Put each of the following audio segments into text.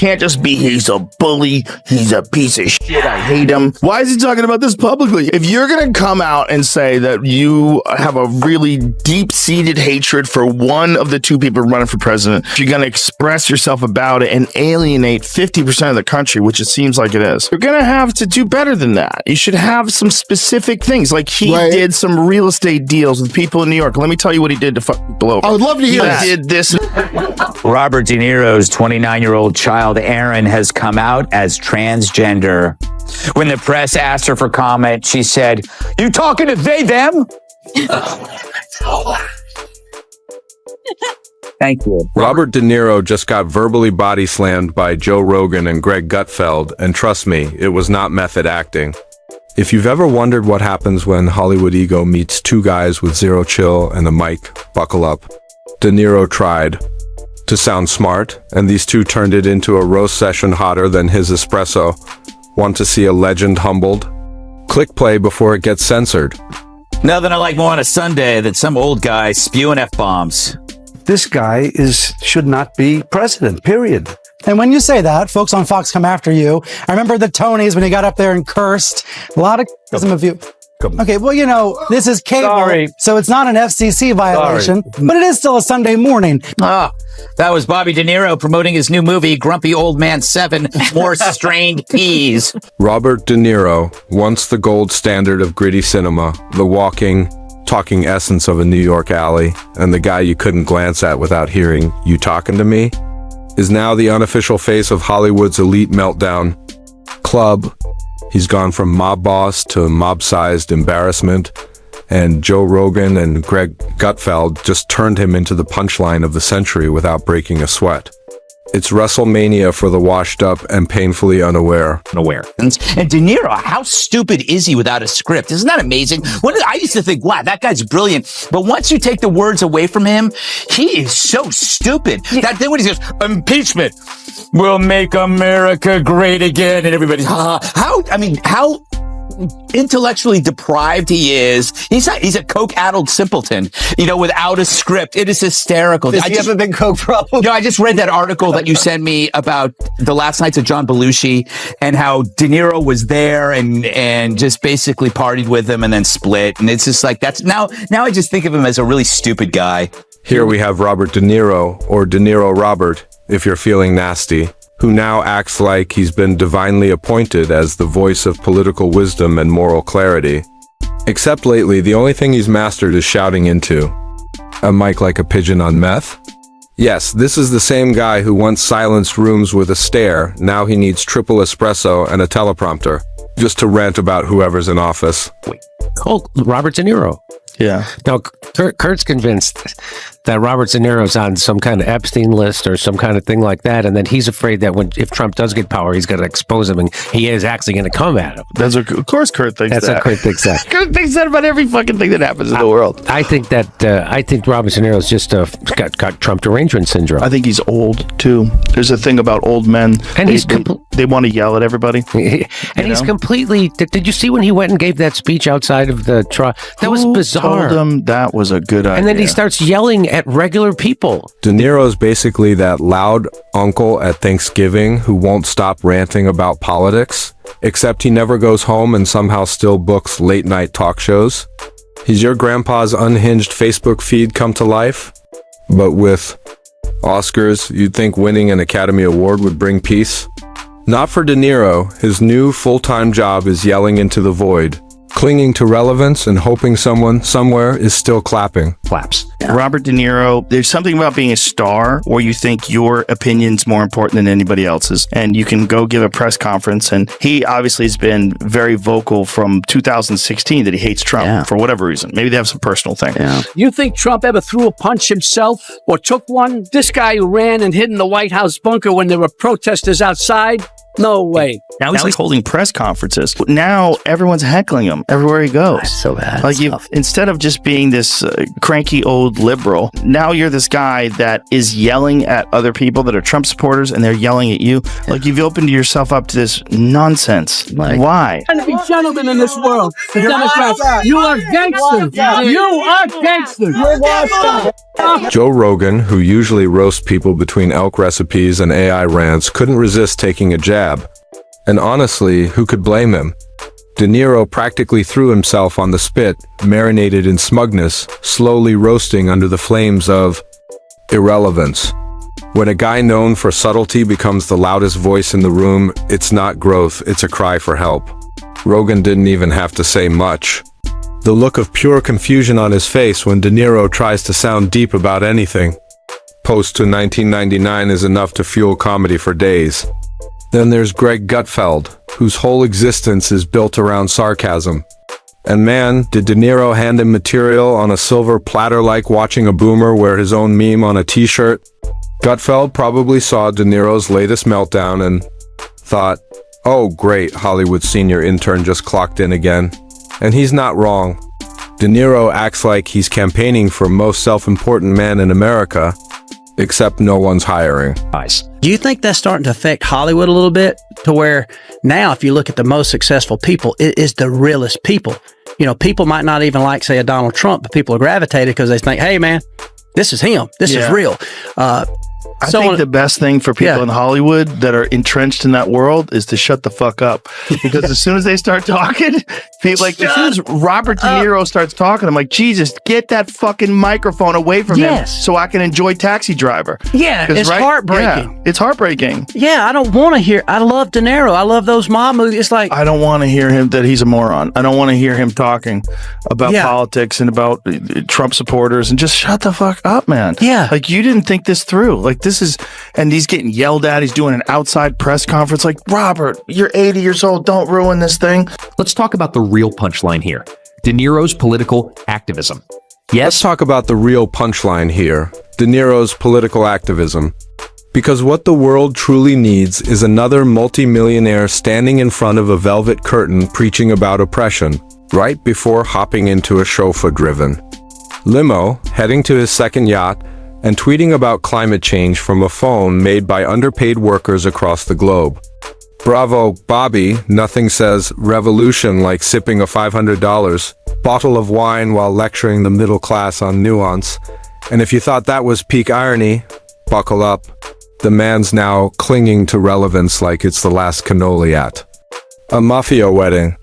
can't just be, he's a bully, he's a piece of shit, I hate him. Why is he talking about this publicly? If you're going to come out and say that you have a really deep-seated hatred for one of the two people running for president, if you're going to express yourself about it and alienate 50% of the country, which it seems like it is, you're going to have to do better than that. You should have some specific things. Like he did some real estate deals with people in New York. Let me tell you what he did to fuck people over. I would love to hear that. He did this. Robert De Niro's 29-year-old child, Aaron, has come out as transgender. When the press asked her for comment, she said, "You talking to they, them?" Thank you. Robert De Niro just got verbally body slammed by Joe Rogan and Greg Gutfeld, and trust me, it was not method acting. If you've ever wondered what happens when Hollywood ego meets two guys with zero chill and a mic, buckle up. De Niro tried to sound smart, and these two turned it into a roast session hotter than his espresso. Want to see a legend humbled? Click play before it gets censored. Nothing I like more on a Sunday than some old guy spewing F-bombs. This guy should not be president, period. And when you say that, folks on Fox come after you. I remember the Tonys when he got up there and cursed. A lot of criticism of you. Okay, well, you know, this is cable, so it's not an FCC violation, but it is still a Sunday morning. Ah, that was Bobby De Niro promoting his new movie, Grumpy Old Man 7, More Strained Peas. Robert De Niro, once the gold standard of gritty cinema, the walking, talking essence of a New York alley, and the guy you couldn't glance at without hearing, "You talking to me?" is now the unofficial face of Hollywood's elite meltdown club. He's gone from mob boss to mob-sized embarrassment, and Joe Rogan and Greg Gutfeld just turned him into the punchline of the century without breaking a sweat. It's WrestleMania for the washed up and painfully unaware. And De Niro, how stupid is he without a script? Isn't that amazing? I used to think, wow, that guy's brilliant. But once you take the words away from him, he is so stupid. That then when he goes, impeachment will make America great again, and everybody, how intellectually deprived he is. He's a coke-addled simpleton, without a script. It is hysterical. Does he have a big coke problem? I just read that article that you sent me about the last nights of John Belushi and how De Niro was there and just basically partied with him and then split. And it's just like, now I just think of him as a really stupid guy. Here we have Robert De Niro, or De Niro Robert, if you're feeling nasty, who now acts like he's been divinely appointed as the voice of political wisdom and moral clarity. Except lately, the only thing he's mastered is shouting into a mic like a pigeon on meth. Yes, this is the same guy who once silenced rooms with a stare. Now he needs triple espresso and a teleprompter, just to rant about whoever's in office. Oh, Robert De Niro. Yeah. Now, Kurt's convinced that Robert De Niro's on some kind of Epstein list or some kind of thing like that, and then he's afraid that if Trump does get power, he's going to expose him, and he is actually going to come at him. Of course Kurt thinks that. That's what Kurt thinks that. Kurt thinks that about every fucking thing that happens in the world. I think Robert De Niro's just got Trump derangement syndrome. I think he's old, too. There's a thing about old men. And they want to yell at everybody. And he's completely... Did you see when he went and gave that speech outside of the trial? That was bizarre. Told him that was a good idea. And then he starts yelling at regular people. De Niro's basically that loud uncle at Thanksgiving who won't stop ranting about politics, except he never goes home and somehow still books late-night talk shows. He's your grandpa's unhinged Facebook feed come to life, but with Oscars, you'd think winning an Academy Award would bring peace. Not for De Niro. His new full-time job is yelling into the void, clinging to relevance and hoping someone somewhere is still clapping. Claps. Yeah. Robert De Niro, there's something about being a star where you think your opinion's more important than anybody else's, and you can go give a press conference, and he obviously has been very vocal from 2016 that he hates Trump for whatever reason. Maybe they have some personal thing. Yeah. You think Trump ever threw a punch himself or took one? This guy who ran and hid in the White House bunker when there were protesters outside, No way. Now he's like holding press conferences. Now everyone's heckling him everywhere he goes. That's so bad. Like instead of just being this cranky old liberal, now you're this guy that is yelling at other people that are Trump supporters, and they're yelling at you. Like you've opened yourself up to this nonsense. Like, why? Trying to be gentlemen in this world. The Democrats, you are gangsters. You are gangsters. Joe Rogan, who usually roasts people between elk recipes and AI rants, couldn't resist taking a jab. And honestly, who could blame him? De Niro practically threw himself on the spit, marinated in smugness, slowly roasting under the flames of irrelevance. When a guy known for subtlety becomes the loudest voice in the room, it's not growth, it's a cry for help. Rogan didn't even have to say much. The look of pure confusion on his face when De Niro tries to sound deep about anything. Post to 1999 is enough to fuel comedy for days. Then there's Greg Gutfeld, whose whole existence is built around sarcasm. And man, did De Niro hand him material on a silver platter like watching a boomer wear his own meme on a t-shirt? Gutfeld probably saw De Niro's latest meltdown and thought, oh great, Hollywood senior intern just clocked in again. And he's not wrong. De Niro acts like he's campaigning for most self-important man in America, except no one's hiring. Do you think that's starting to affect Hollywood a little bit, to where now if you look at the most successful people, it is the realest people? You know, people might not even like, say, a Donald Trump, but people are gravitated because they think, hey man, this is him, this is real. I think the best thing for people in Hollywood that are entrenched in that world is to shut the fuck up. Because as soon as they start talking, people like, as soon as Robert De Niro starts talking, I'm like, Jesus, get that fucking microphone away from him so I can enjoy Taxi Driver. Yeah, it's heartbreaking. Yeah, it's heartbreaking. Yeah, I don't want to hear, I love De Niro. I love those mob movies. It's like, I don't want to hear him that he's a moron. I don't want to hear him talking about politics and about Trump supporters, and just shut the fuck up, man. Yeah. Like, you didn't think this through. Like, this is, and he's getting yelled at. He's doing an outside press conference. Like, Robert, you're 80 years old. Don't ruin this thing. Let's talk about the real punchline here. De Niro's political activism. Let's talk about the real punchline here. De Niro's political activism. Because what the world truly needs is another multimillionaire standing in front of a velvet curtain preaching about oppression, right before hopping into a chauffeur-driven limo, heading to his second yacht, and tweeting about climate change from a phone made by underpaid workers across the globe. Bravo, Bobby. Nothing says revolution like sipping a $500 bottle of wine while lecturing the middle class on nuance. And if you thought that was peak irony, buckle up. The man's now clinging to relevance like it's the last cannoli at a mafia wedding.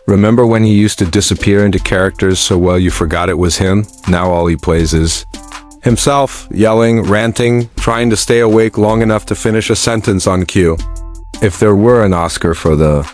Remember when he used to disappear into characters so well you forgot it was him? Now all he plays is himself, yelling, ranting, trying to stay awake long enough to finish a sentence on cue. If there were an Oscar for the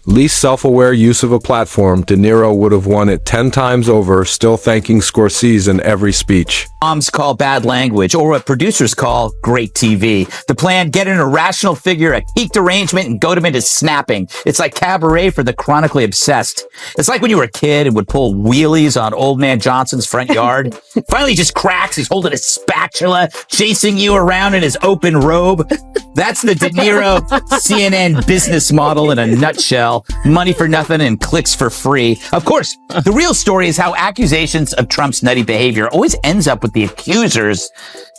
least self-aware use of a platform, De Niro would have won it 10 times over, still thanking Scorsese in every speech. Moms call bad language, or what producers call great TV. The plan, get an irrational figure, a peaked arrangement, and goad him into snapping. It's like Cabaret for the chronically obsessed. It's like when you were a kid and would pull wheelies on Old Man Johnson's front yard. Finally, he just cracks. He's holding a spatula, chasing you around in his open robe. That's the De Niro CNN business model in a nutshell. Money for nothing and clicks for free. Of course, the real story is how accusations of Trump's nutty behavior always ends up with the accusers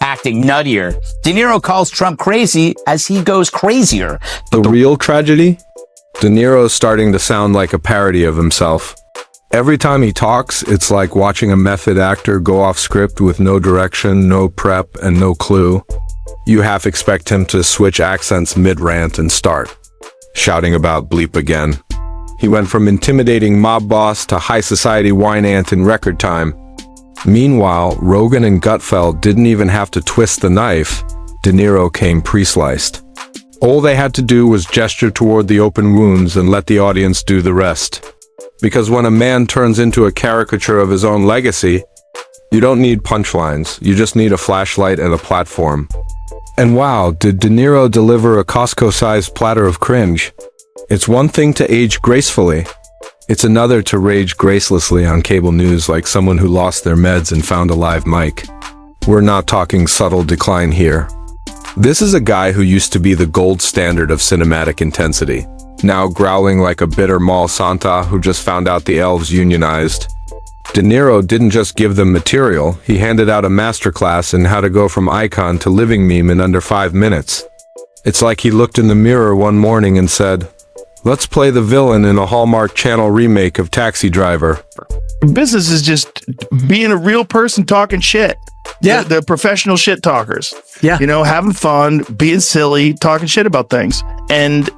acting nuttier. De Niro calls Trump crazy as he goes crazier. The real tragedy? De Niro's starting to sound like a parody of himself. Every time he talks, it's like watching a method actor go off script with no direction, no prep, and no clue. You half expect him to switch accents mid-rant and start shouting about bleep again. He went from intimidating mob boss to high society wine ant in record time. Meanwhile, Rogan and Gutfeld didn't even have to twist the knife. De Niro came pre-sliced. All they had to do was gesture toward the open wounds and let the audience do the rest. Because when a man turns into a caricature of his own legacy, you don't need punchlines, you just need a flashlight and a platform. And wow, did De Niro deliver a Costco-sized platter of cringe. It's one thing to age gracefully. It's another to rage gracelessly on cable news like someone who lost their meds and found a live mic. We're not talking subtle decline here. This is a guy who used to be the gold standard of cinematic intensity, now growling like a bitter mall Santa who just found out the elves unionized. De Niro didn't just give them material, he handed out a masterclass in how to go from icon to living meme in under 5 minutes. It's like he looked in the mirror one morning and said, "Let's play the villain in a Hallmark Channel remake of Taxi Driver." Business is just being a real person talking shit. Yeah. The professional shit talkers. Yeah. You know, having fun, being silly, talking shit about things. And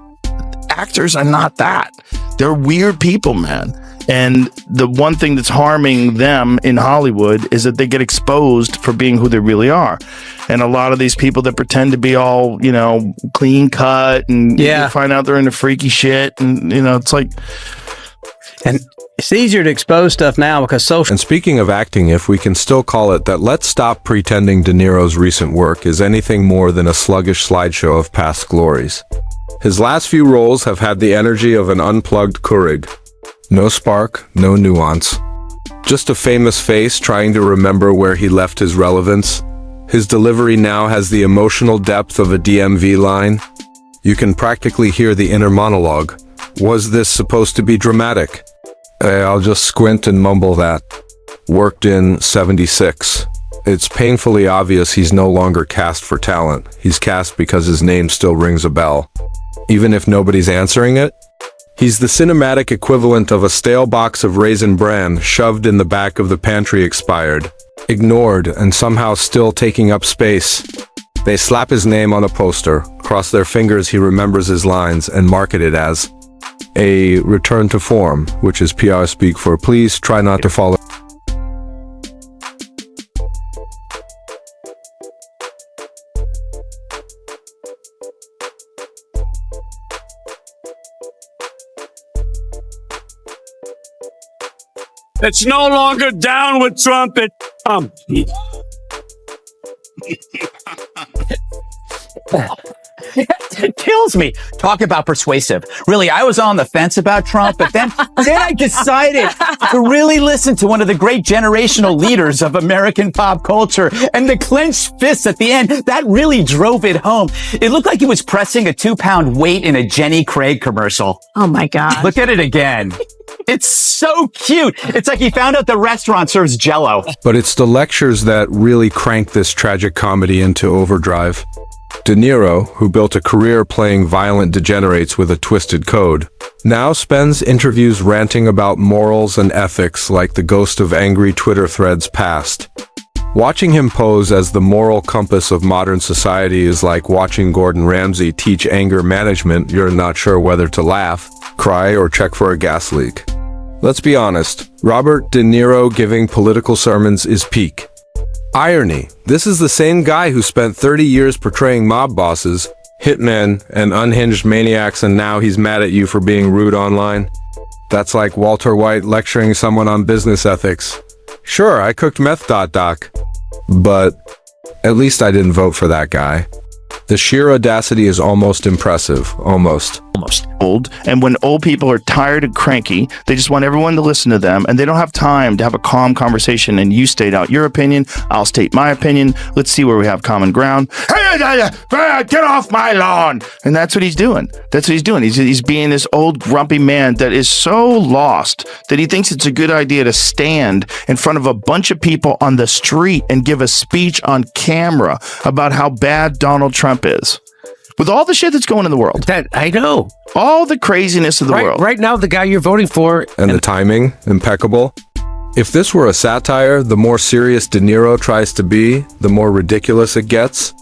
actors are not that. They're weird people, man. And the one thing that's harming them in Hollywood is that they get exposed for being who they really are. And a lot of these people that pretend to be all, you know, clean cut and you find out they're into freaky shit. And, you know, it's like... And it's easier to expose stuff now because social... And speaking of acting, if we can still call it that, let's stop pretending De Niro's recent work is anything more than a sluggish slideshow of past glories. His last few roles have had the energy of an unplugged Keurig. No spark, no nuance. Just a famous face trying to remember where he left his relevance. His delivery now has the emotional depth of a DMV line. You can practically hear the inner monologue. Was this supposed to be dramatic? I'll just squint and mumble that. Worked in 76. It's painfully obvious he's no longer cast for talent. He's cast because his name still rings a bell. Even if nobody's answering it? He's the cinematic equivalent of a stale box of Raisin Bran shoved in the back of the pantry expired, ignored, and somehow still taking up space. They slap his name on a poster, cross their fingers he remembers his lines, and market it as a return to form, which is PR speak for please try not to fall. It's no longer down with Trump. It kills me. Talk about persuasive. Really, I was on the fence about Trump, but then I decided to really listen to one of the great generational leaders of American pop culture, and the clenched fists at the end, that really drove it home. It looked like he was pressing a 2-pound weight in a Jenny Craig commercial. Oh my God. Look at it again. It's so cute. It's like he found out the restaurant serves Jell-O. But it's the lectures that really crank this tragic comedy into overdrive. De Niro, who built a career playing violent degenerates with a twisted code, now spends interviews ranting about morals and ethics like the ghost of angry Twitter threads past. Watching him pose as the moral compass of modern society is like watching Gordon Ramsay teach anger management. You're not sure whether to laugh, cry, or check for a gas leak. Let's be honest, Robert De Niro giving political sermons is peak. Irony, this is the same guy who spent 30 years portraying mob bosses, hitmen, and unhinged maniacs, and now he's mad at you for being rude online. That's like Walter White lecturing someone on business ethics. Sure, I cooked meth, doc. But at least I didn't vote for that guy. The sheer audacity is almost impressive. Almost. Old, and when old people are tired and cranky, they just want everyone to listen to them, and they don't have time to have a calm conversation. And you state out your opinion, I'll state my opinion. Let's see where we have common ground. Get off my lawn! And that's what he's doing. He's being this old grumpy man that is so lost that he thinks it's a good idea to stand in front of a bunch of people on the street and give a speech on camera about how bad Donald Trump is. With all the shit that's going in the world. That I know. All the craziness of the world. Right now, the guy you're voting for. And the timing, impeccable. If this were a satire, the more serious De Niro tries to be, the more ridiculous it gets.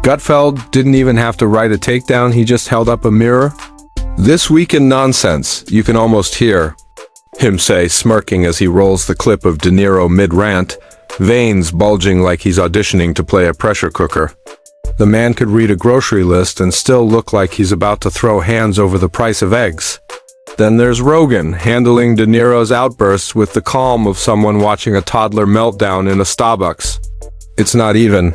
Gutfeld didn't even have to write a takedown, he just held up a mirror. This week in nonsense, you can almost hear him say, smirking as he rolls the clip of De Niro mid-rant, veins bulging like he's auditioning to play a pressure cooker. The man could read a grocery list and still look like he's about to throw hands over the price of eggs. Then there's Rogan, handling De Niro's outbursts with the calm of someone watching a toddler meltdown in a Starbucks. It's not even.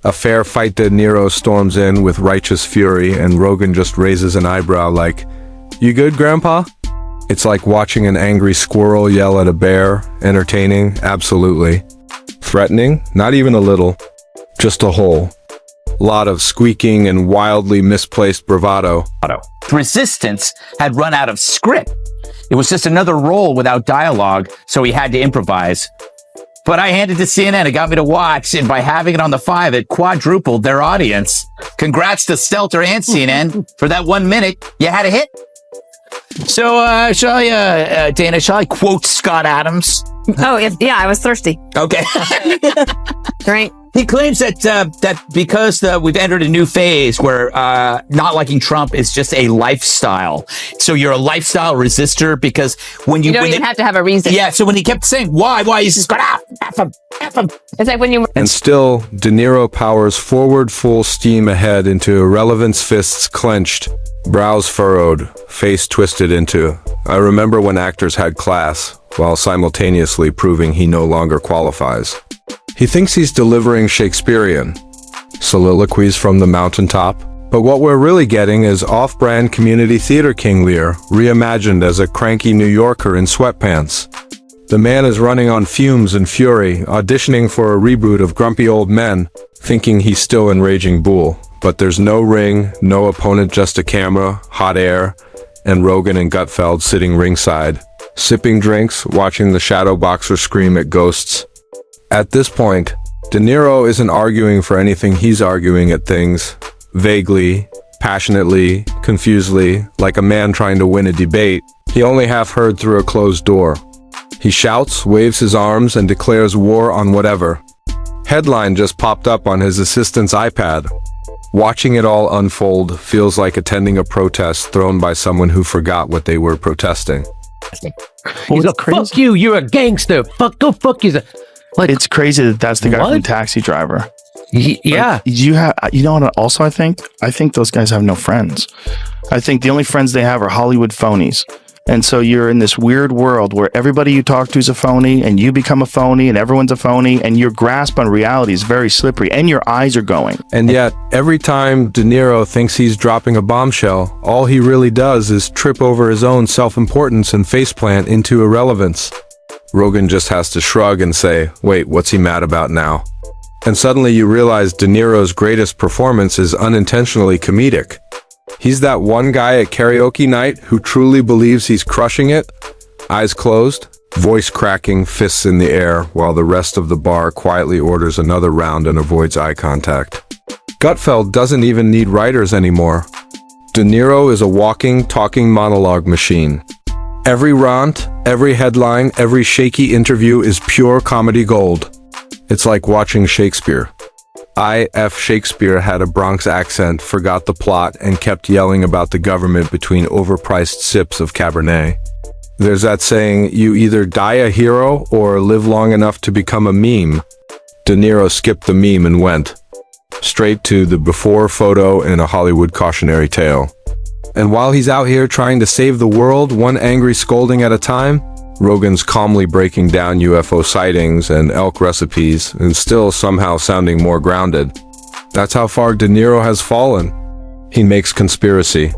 A fair fight. De Niro storms in with righteous fury, and Rogan just raises an eyebrow like, "You good, Grandpa?" It's like watching an angry squirrel yell at a bear. Entertaining? Absolutely. Threatening? Not even a little. Just a whole. Lot of squeaking and wildly misplaced bravado. Resistance had run out of script. It was just another role without dialogue, so he had to improvise. But I handed it to CNN. It got me to watch, and by having it on the 5, it quadrupled their audience. Congrats to Stelter and CNN for that 1 minute. You had a hit. So, Dana, shall I quote Scott Adams? Oh, yeah, I was thirsty. Okay. Drink. He claims that because we've entered a new phase where not liking Trump is just a lifestyle. So you're a lifestyle resistor because when you don't even have to have a reason. Yeah. So when he kept saying why, he's just going F him. It's like when you. And still, De Niro powers forward full steam ahead into irrelevance, fists clenched, brows furrowed, face twisted into. I remember when actors had class, while simultaneously proving he no longer qualifies. He thinks he's delivering Shakespearean soliloquies from the mountaintop, but what we're really getting is off-brand community theater King Lear, reimagined as a cranky New Yorker in sweatpants. The man is running on fumes and fury, auditioning for a reboot of Grumpy Old Men, thinking he's still in Raging Bull, but there's no ring, no opponent, just a camera, hot air, and Rogan and Gutfeld sitting ringside, sipping drinks, watching the shadow boxer scream at ghosts. At this point, De Niro isn't arguing for anything, he's arguing at things, vaguely, passionately, confusedly, like a man trying to win a debate he only half heard through a closed door. He shouts, waves his arms, and declares war on whatever. Headline just popped up on his assistant's iPad. Watching it all unfold feels like attending a protest thrown by someone who forgot what they were protesting. He's like, fuck you, you're a gangster. Go fuck you. Like, it's crazy that that's the guy from Taxi Driver. Yeah. Like, you know what also I think those guys have no friends. I think the only friends they have are Hollywood phonies. And so you're in this weird world where everybody you talk to is a phony and you become a phony and everyone's a phony and your grasp on reality is very slippery and your eyes are going. And yet, every time De Niro thinks he's dropping a bombshell, all he really does is trip over his own self-importance and faceplant into irrelevance. Rogan just has to shrug and say, wait, what's he mad about now? And suddenly you realize De Niro's greatest performance is unintentionally comedic. He's that one guy at karaoke night who truly believes he's crushing it, eyes closed, voice cracking, fists in the air, while the rest of the bar quietly orders another round and avoids eye contact. Gutfeld doesn't even need writers anymore. De Niro is a walking, talking monologue machine. Every rant, every headline, every shaky interview is pure comedy gold. It's like watching Shakespeare. I.F. Shakespeare had a Bronx accent, forgot the plot, and kept yelling about the government between overpriced sips of Cabernet. There's that saying, you either die a hero or live long enough to become a meme. De Niro skipped the meme and went straight to the before photo in a Hollywood cautionary tale. And while he's out here trying to save the world, one angry scolding at a time, Rogan's calmly breaking down UFO sightings and elk recipes and still somehow sounding more grounded. That's how far De Niro has fallen. He makes conspiracy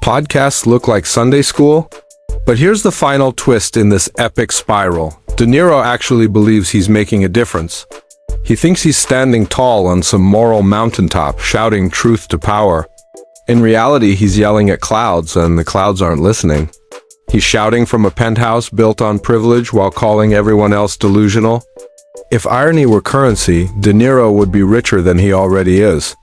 podcasts look like Sunday school. But here's the final twist in this epic spiral. De Niro actually believes he's making a difference. He thinks he's standing tall on some moral mountaintop, shouting truth to power. In reality, he's yelling at clouds, and the clouds aren't listening. He's shouting from a penthouse built on privilege while calling everyone else delusional. If irony were currency, De Niro would be richer than he already is.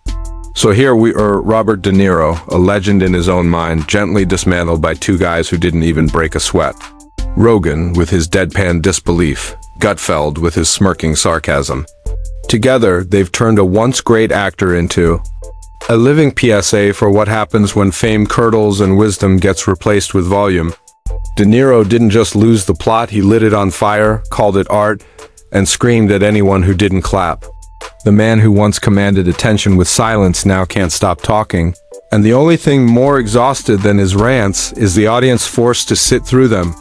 So here we are, Robert De Niro, a legend in his own mind, gently dismantled by two guys who didn't even break a sweat. Rogan with his deadpan disbelief, Gutfeld with his smirking sarcasm. Together, they've turned a once great actor into a living PSA for what happens when fame curdles and wisdom gets replaced with volume. De Niro didn't just lose the plot, he lit it on fire, called it art, and screamed at anyone who didn't clap. The man who once commanded attention with silence now can't stop talking. And the only thing more exhausted than his rants is the audience forced to sit through them.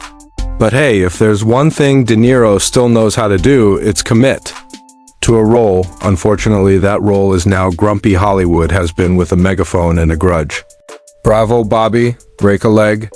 But hey, if there's one thing De Niro still knows how to do, it's commit to a role. Unfortunately, that role is now Grumpy Hollywood has been with a megaphone and a grudge. Bravo, Bobby. Break a leg.